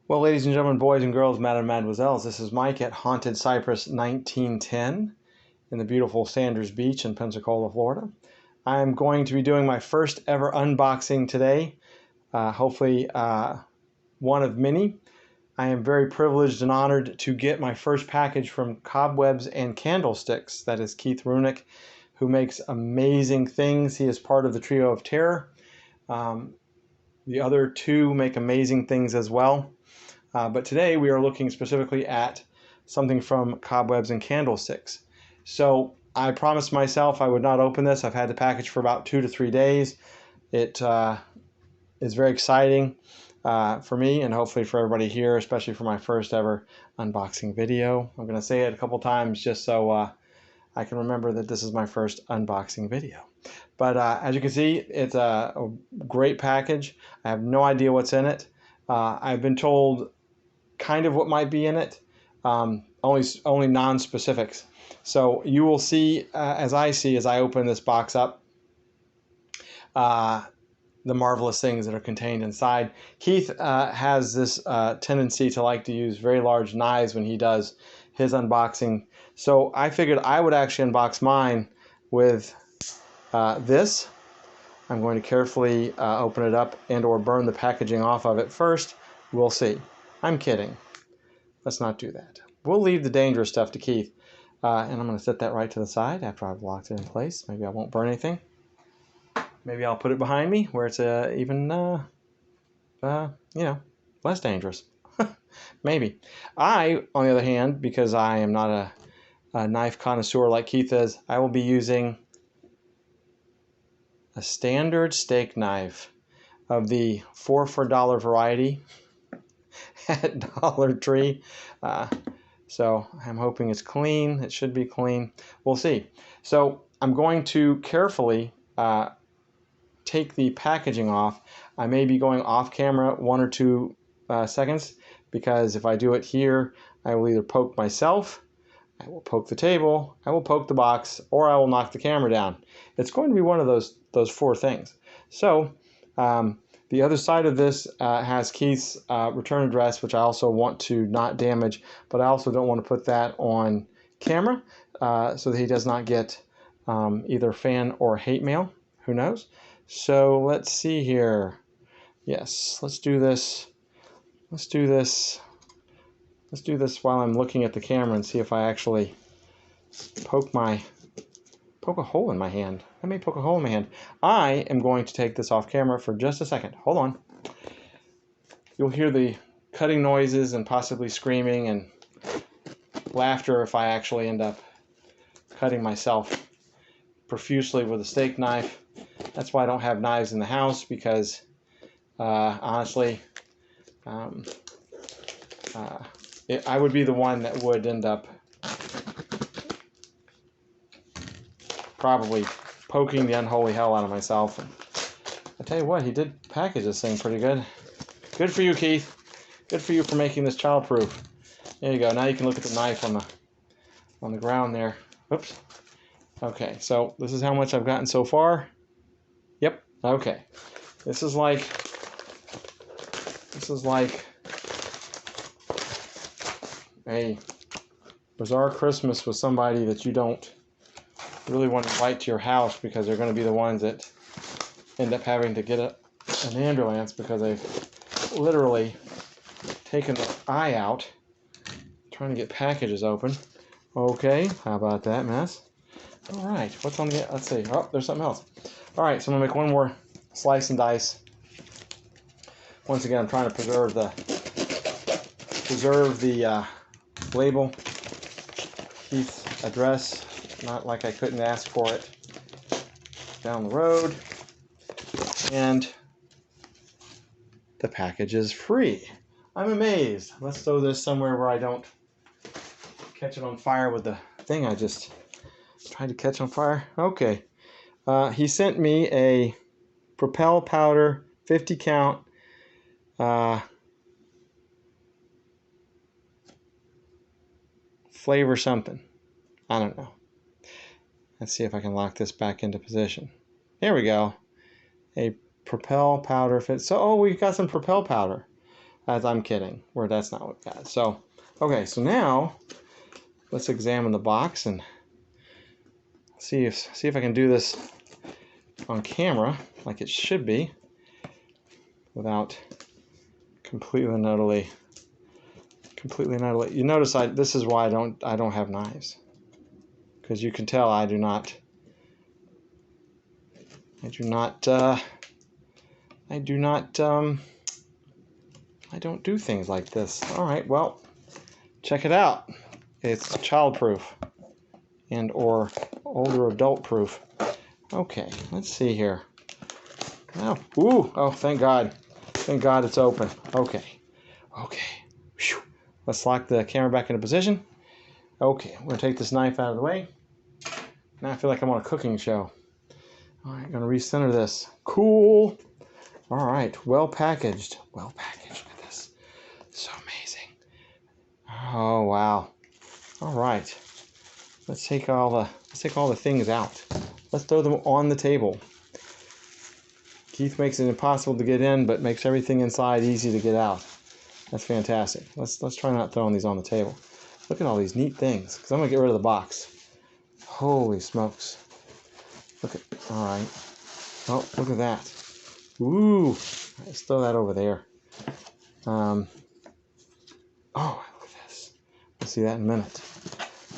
Well, ladies and gentlemen, boys and girls, madam and mademoiselles, this is Mike at Haunted Cypress 1910 in the beautiful Sanders Beach in Pensacola, Florida. I'm going to be doing my first ever unboxing today, hopefully one of many. I am very privileged and honored to get my first package from Cobwebs and Candlesticks. That is Keith Runick, who makes amazing things. He is part of the Trio of Terror. The other two make amazing things as well. But today we are looking specifically at something from Cobwebs and Candlesticks. So I promised myself I would not open this. I've had the package for about 2 to 3 days. It is very exciting for me and hopefully for everybody here, especially for my first ever unboxing video. I'm going to say it a couple times just so I can remember that this is my first unboxing video. But as you can see, it's a great package. I have no idea what's in it. I've been told kind of what might be in it, only non-specifics. So you will see, as I open this box up, the marvelous things that are contained inside. Keith has this tendency to like to use very large knives when he does his unboxing. So I figured I would actually unbox mine with this. I'm going to carefully open it up and or burn the packaging off of it first. We'll see. I'm kidding. Let's not do that. We'll leave the dangerous stuff to Keith. And I'm going to set that right to the side after I've locked it in place. Maybe I won't burn anything. Maybe I'll put it behind me where it's even, less dangerous. Maybe. I, on the other hand, because I am not a knife connoisseur like Keith is, I will be using a standard steak knife of the 4 for $1 variety at Dollar Tree. So I'm hoping it's clean. It should be clean. We'll see. So I'm going to carefully take the packaging off. I may be going off camera 1 or 2 seconds, because if I do it here, I will either poke myself, I will poke the table, I will poke the box, or I will knock the camera down. It's going to be one of those 4 things. So the other side of this has Keith's return address, which I also want to not damage, but I also don't want to put that on camera so that he does not get either fan or hate mail. Who knows? So let's see here. Yes, let's do this. Let's do this. Let's do this while I'm looking at the camera and see if I actually poke a hole in my hand. I may poke a hole in my hand. I am going to take this off camera for just a second. Hold on. You'll hear the cutting noises and possibly screaming and laughter if I actually end up cutting myself profusely with a steak knife. That's why I don't have knives in the house, because honestly, I would be the one that would end up probably poking the unholy hell out of myself. And I tell you what, he did package this thing pretty good. Good for you, Keith. Good for you for making this childproof. There you go. Now you can look at the knife on the ground there. Oops. Okay, so this is how much I've gotten so far. Yep. Okay. This is like a bizarre Christmas with somebody that you don't really want to invite to your house, because they're going to be the ones that end up having to get an ambulance because they've literally taken the eye out trying to get packages open. Okay, how about that mess? All right, what's on the, let's see. Oh, there's something else. All right, so I'm going to make one more slice and dice. Once again, I'm trying to preserve the label, Keith's address. Not like I couldn't ask for it down the road. And the package is free. I'm amazed. Let's throw this somewhere where I don't catch it on fire with the thing I just tried to catch on fire. Okay. He sent me a Propel Powder 50 count flavor something. I don't know. Let's see if I can lock this back into position. There we go. A Propel Powder fit. So, oh, we've got some Propel Powder. As I'm kidding, where that's not what we got. So, okay, so now let's examine the box and see if I can do this on camera like it should be without completely and utterly. You notice this is why I don't have knives, because you can tell I don't do things like this. All right, well, check it out. It's childproof and or older adult proof. Okay, let's see here. Oh, ooh, oh, thank God. Thank God it's open. Okay. Whew. Let's lock the camera back into position. Okay, I'm going to take this knife out of the way. Now I feel like I'm on a cooking show. All right, going to recenter this. Cool. All right, well packaged. Well packaged. Look at this. So amazing. Oh, wow. All right. Let's take all the things out. Let's throw them on the table. Keith makes it impossible to get in, but makes everything inside easy to get out. That's fantastic. Let's try not throwing these on the table. Look at all these neat things, because I'm going to get rid of the box. Holy smokes. All right. Oh, look at that. Ooh. Let's throw that over there. Oh, look at this. We'll see that in a minute.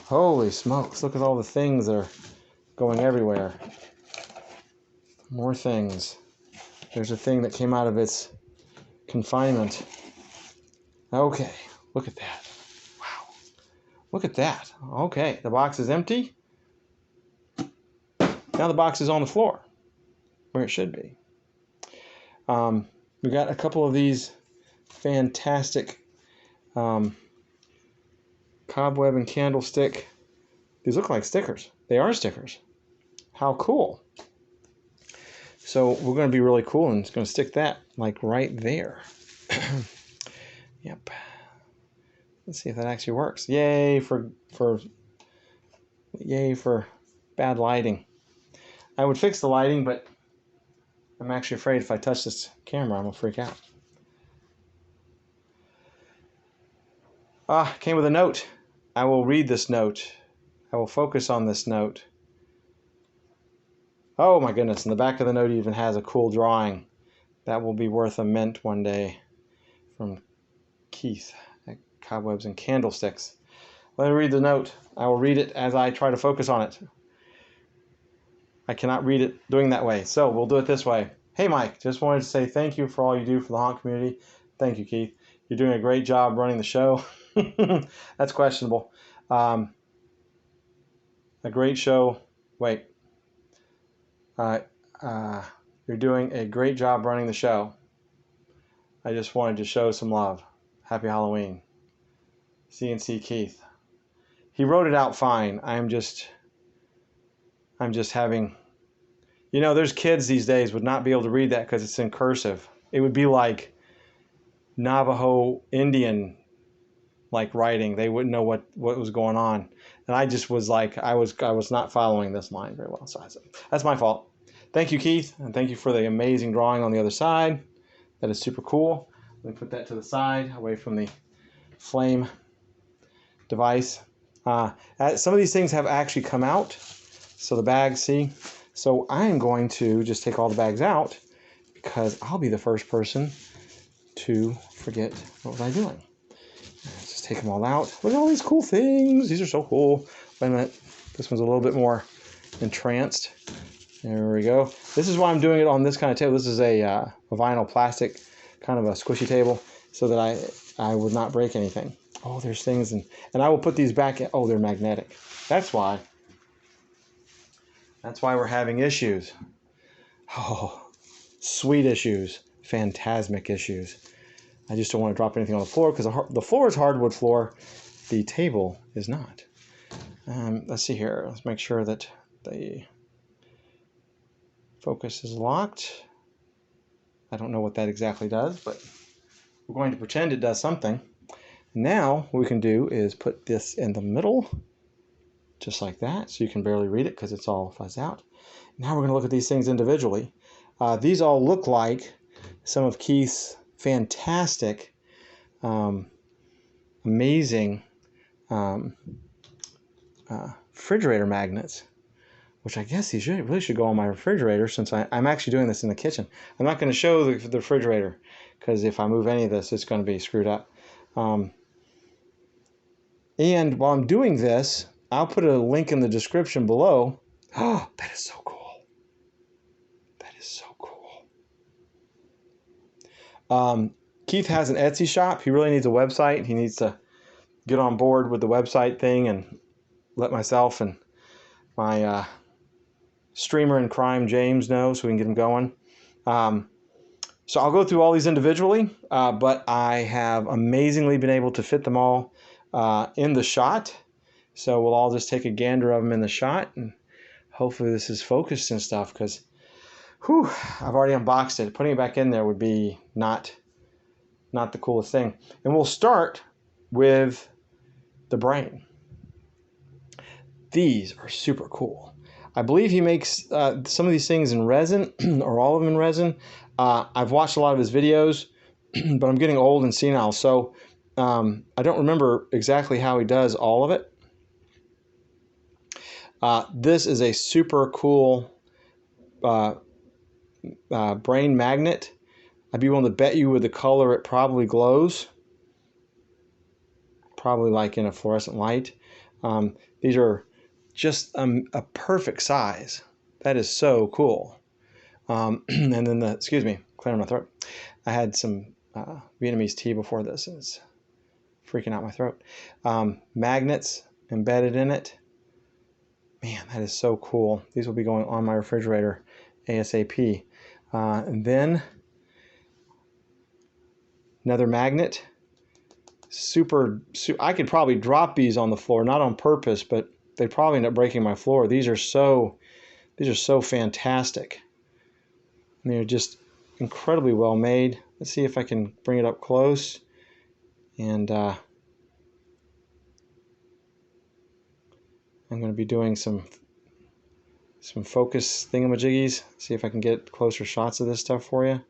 Holy smokes. Look at all the things that are going everywhere. More things. There's a thing that came out of its confinement. Okay. Look at that. Wow. Look at that. Okay. The box is empty. Now the box is on the floor, where it should be. We got a couple of these fantastic Cobweb and Candlestick. These look like stickers. They are stickers. How cool. So we're going to be really cool and it's going to stick that like right there. Yep. Let's see if that actually works. Yay for bad lighting. I would fix the lighting, but I'm actually afraid if I touch this camera, I'm going to freak out. Came with a note. I will read this note. I will focus on this note. Oh my goodness, and the back of the note even has a cool drawing. That will be worth a mint one day. From Keith at Cobwebs and Candlesticks. Let me read the note. I will read it as I try to focus on it. I cannot read it doing that way, so we'll do it this way. Hey Mike, just wanted to say thank you for all you do for the haunt community. Thank you, Keith. You're doing a great job running the show. That's questionable. A great show. Wait. You're doing a great job running the show. I just wanted to show some love. Happy Halloween. CNC Keith. He wrote it out fine. I'm just having, there's kids these days would not be able to read that because it's in cursive. It would be like Navajo Indian like writing. They wouldn't know what was going on. And I just was like, I was not following this line very well. So that's my fault. Thank you, Keith, and thank you for the amazing drawing on the other side. That is super cool. Let me put that to the side, away from the flame device. Some of these things have actually come out. So the bags, see? So I'm going to just take all the bags out because I'll be the first person to forget what was I doing. Let's just take them all out. Look at all these cool things. These are so cool. Wait a minute. This one's a little bit more entranced. There we go. This is why I'm doing it on this kind of table. This is a vinyl plastic, kind of a squishy table, so that I would not break anything. Oh, there's things, and I will put these back in. Oh, they're magnetic. That's why we're having issues. Oh, sweet issues. Phantasmic issues. I just don't want to drop anything on the floor because the floor is hardwood floor. The table is not. Let's see here. Let's make sure that the focus is locked. I don't know what that exactly does, but we're going to pretend it does something. Now what we can do is put this in the middle, just like that, so you can barely read it because it's all fuzzed out. Now we're going to look at these things individually. These all look like some of Keith's fantastic amazing refrigerator magnets, which I guess these really should go on my refrigerator, since I'm actually doing this in the kitchen. I'm not going to show the refrigerator, because if I move any of this, it's going to be screwed up. And while I'm doing this, I'll put a link in the description below. Oh, that is so cool. That is so cool. Keith has an Etsy shop. He really needs a website. He needs to get on board with the website thing and let myself and my streamer in crime, James, know, so we can get him going. So I'll go through all these individually, but I have amazingly been able to fit them all in the shot. So we'll all just take a gander of them in the shot, and hopefully this is focused and stuff, because I've already unboxed it. Putting it back in there would be not the coolest thing. And we'll start with the brain. These are super cool. I believe he makes some of these things in resin, or all of them in resin. I've watched a lot of his videos, but I'm getting old and senile, so I don't remember exactly how he does all of it. This is a super cool brain magnet. I'd be willing to bet you with the color it probably glows. Probably like in a fluorescent light. These are just a perfect size. That is so cool. And then excuse me, clearing my throat. I had some Vietnamese tea before this, and it's freaking out my throat. Magnets embedded in it. Man, that is so cool. These will be going on my refrigerator ASAP. And then another magnet. I could probably drop these on the floor, not on purpose, but they'd probably end up breaking my floor. These are so fantastic. And they're just incredibly well made. Let's see if I can bring it up close. And I'm going to be doing some focus thingamajiggies. See if I can get closer shots of this stuff for you.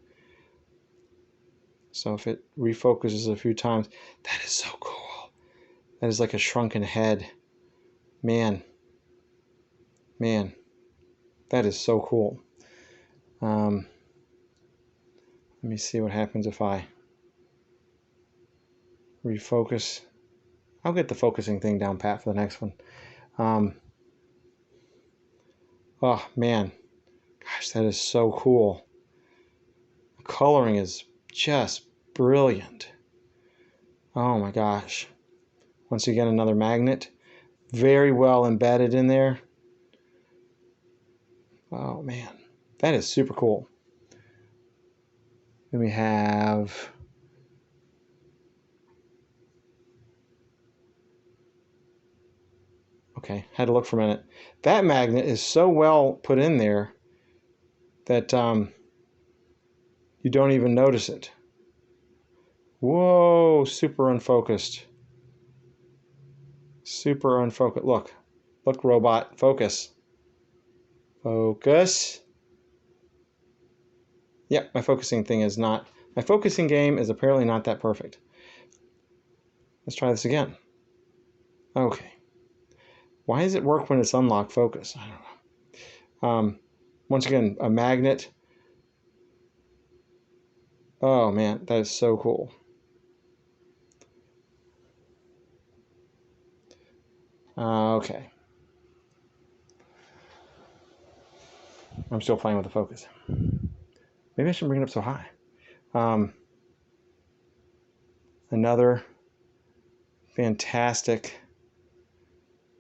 So if it refocuses a few times, that is so cool. That is like a shrunken head. Man, that is so cool. Let me see what happens if I refocus. I'll get the focusing thing down pat for the next one. Oh man, gosh, that is so cool. The coloring is just brilliant. Oh my gosh. Once again, another magnet. Very well embedded in there. Oh man, that is super cool. Then we have had to look for a minute. That magnet is so well put in there that you don't even notice it. Whoa, super unfocused. Super unfocused. Look, robot, focus. Focus. Yep, my focusing game is apparently not that perfect. Let's try this again. Okay. Why does it work when it's unlocked focus? I don't know. Once again, a magnet. Oh man, that is so cool. Okay. I'm still playing with the focus. Maybe I shouldn't bring it up so high. Another fantastic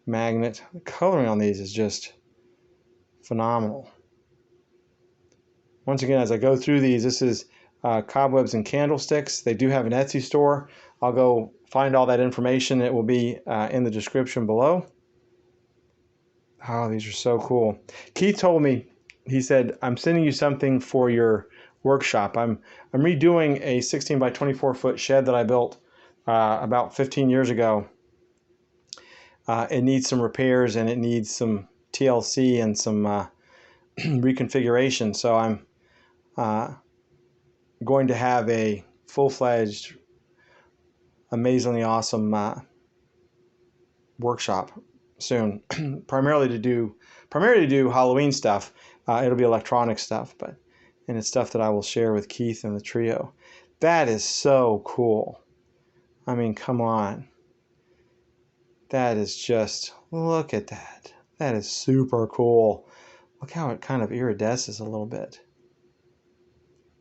magnet. The coloring on these is just phenomenal. Once again, as I go through these, this is Cobwebs and Candlesticks. They do have an Etsy store. I'll go find all that information. It will be in the description below. Oh, these are so cool. Keith told me, he said, I'm sending you something for your workshop. I'm redoing a 16 by 24 foot shed that I built about 15 years ago. It needs some repairs and it needs some TLC and some reconfiguration. So I'm going to have a full-fledged amazingly awesome workshop soon, primarily to do Halloween stuff. It'll be electronic stuff, and it's stuff that I will share with Keith and the trio. That is so cool. I mean, come on. That is just, look at that. That is super cool. Look how it kind of iridesces a little bit.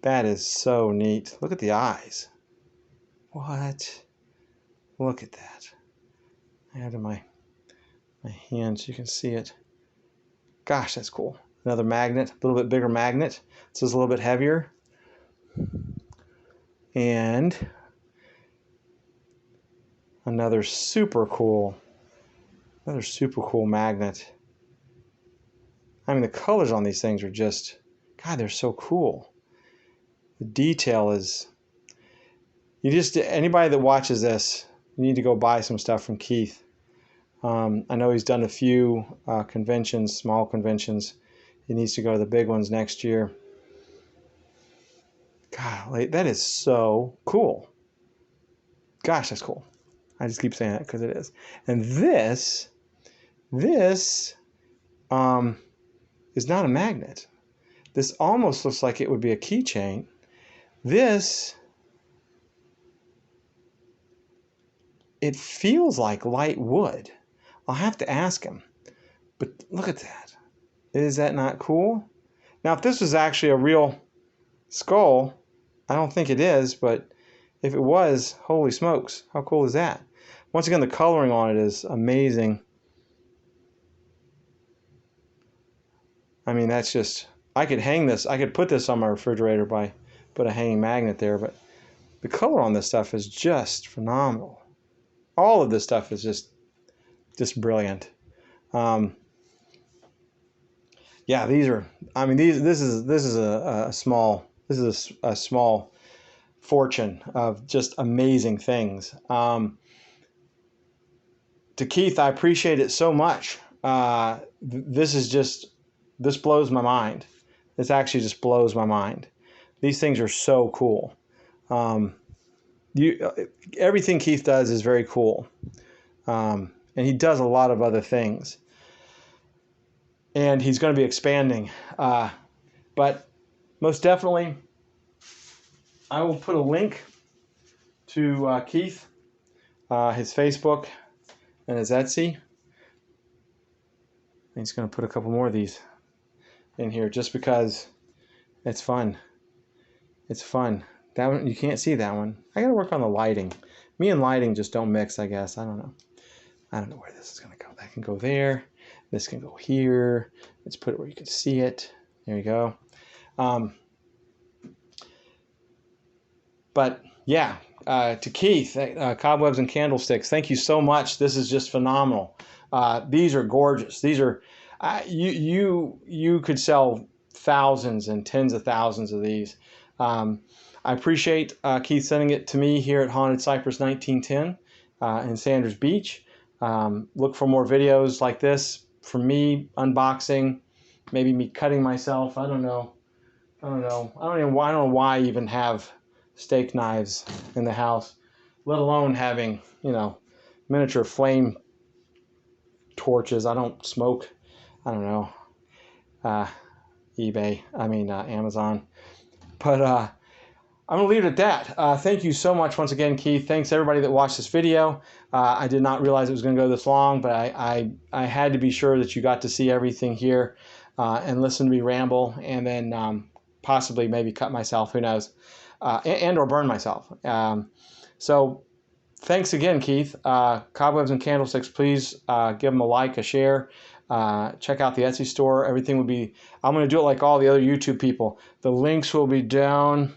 That is so neat. Look at the eyes. What? Look at that. I have it in my hand so you can see it. Gosh, that's cool. Another magnet, a little bit bigger magnet. This is a little bit heavier. And another super cool magnet. I mean, the colors on these things are just, God, they're so cool. The detail is, anybody that watches this, you need to go buy some stuff from Keith. I know he's done a few conventions, small conventions. He needs to go to the big ones next year. God, that is so cool. Gosh, that's cool. I just keep saying that because it is. And this is not a magnet. This almost looks like it would be a keychain. It feels like light wood. I'll have to ask him. But look at that. Is that not cool? Now, if this was actually a real skull, I don't think it is, but if it was, holy smokes, how cool is that? Once again, the coloring on it is amazing. I mean, that's just, I could hang this, I could put this on my refrigerator put a hanging magnet there, but the color on this stuff is just phenomenal. All of this stuff is just brilliant. Yeah, these are, I mean, this is a small fortune of just amazing things. To Keith, I appreciate it so much. This blows my mind. This actually just blows my mind. These things are so cool. Everything Keith does is very cool. And he does a lot of other things. And he's going to be expanding. But most definitely, I will put a link to Keith, his Facebook, and his Etsy. And he's going to put a couple more of these in here just because it's fun. It's fun. That one, you can't see that one. I got to work on the lighting. Me and lighting just don't mix, I guess. I don't know. I don't know where this is going to go. That can go there. This can go here. Let's put it where you can see it. There you go. But yeah, to Keith, Cobwebs and Candlesticks, thank you so much. This is just phenomenal. These are gorgeous. These are, you could sell thousands and tens of thousands of these. I appreciate Keith sending it to me here at Haunted Cypress 1910 in Sanders Beach. Look for more videos like this from me unboxing, maybe me cutting myself. I don't know. I don't know why I even have steak knives in the house, let alone having, miniature flame torches. I don't smoke. I don't know. Amazon. But I'm going to leave it at that. Thank you so much once again, Keith. Thanks everybody that watched this video. I did not realize it was going to go this long, but I had to be sure that you got to see everything here and listen to me ramble, and then possibly maybe cut myself, who knows, and or burn myself. So thanks again, Keith. Cobwebs and Candlesticks, please give them a like, a share. Check out the Etsy store. Everything will be, I'm going to do it like all the other YouTube people. The links will be down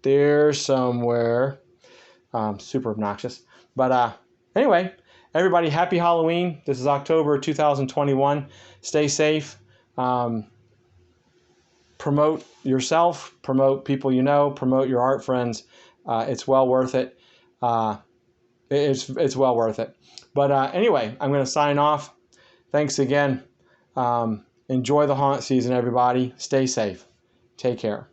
there somewhere. Super obnoxious. But anyway, everybody, happy Halloween. This is October 2021. Stay safe. Promote yourself. Promote people you know. Promote your art friends. It's well worth it. It's well worth it. But anyway, I'm going to sign off. Thanks again. Enjoy the haunt season, everybody. Stay safe. Take care.